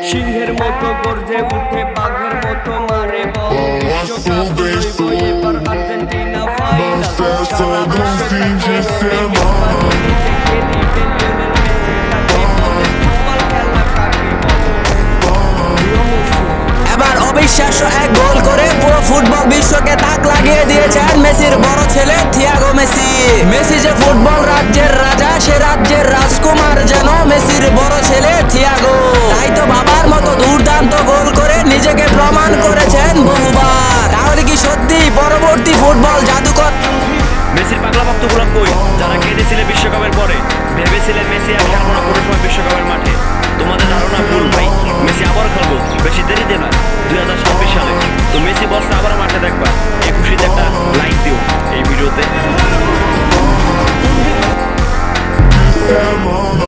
সিংহের মতো গর্জে উঠে বাঘের মতো মারে বল বিশ্বকাপ হইব এবার আর্জেন্টিনা ফাইনাল সারা বিশ্ব দেখে দিবেন লিওনেল মেসি তাকে বলে ফুটবল খেলা কাকে বলে। এবার অবিশ্বাস্য এক গোল করে পুরো ফুটবল বিশ্বকে তাক লাগিয়ে দিয়েছেন মেসির বড় ছেলে থিয়াগো মেসি। মেসি যে ফুটবল রাজ্যের রাজা, সে রাজ্যের রাজকুমার যেন মেসির বড় ছেলে থিয়াগো। তাই তো বাবার মতো দুর্দান্ত গোল করে নিজেকে প্রমাণ করেছেন বহুবার। তাহলে কি সত্যি পরবর্তী ফুটবল জাদুকর? মেসির পাগলা ভক্তগুলো কই, যারা কেঁদেছিলে বিশ্বকাপের পরে, ভেবেছিলেন মেসি আর খেলবো না কোনো সময় বিশ্বকাপের মাঠে? তোমাদের ধারণা ভুল ভাই, মেসি আবার খেলবো, বেশি দেরিতে না, 2026 সালে। তো মেসি বলছে আবার মাঠে দেখবা, এই খুশিতে একটা লাইক দিও এই ভিডিওতে।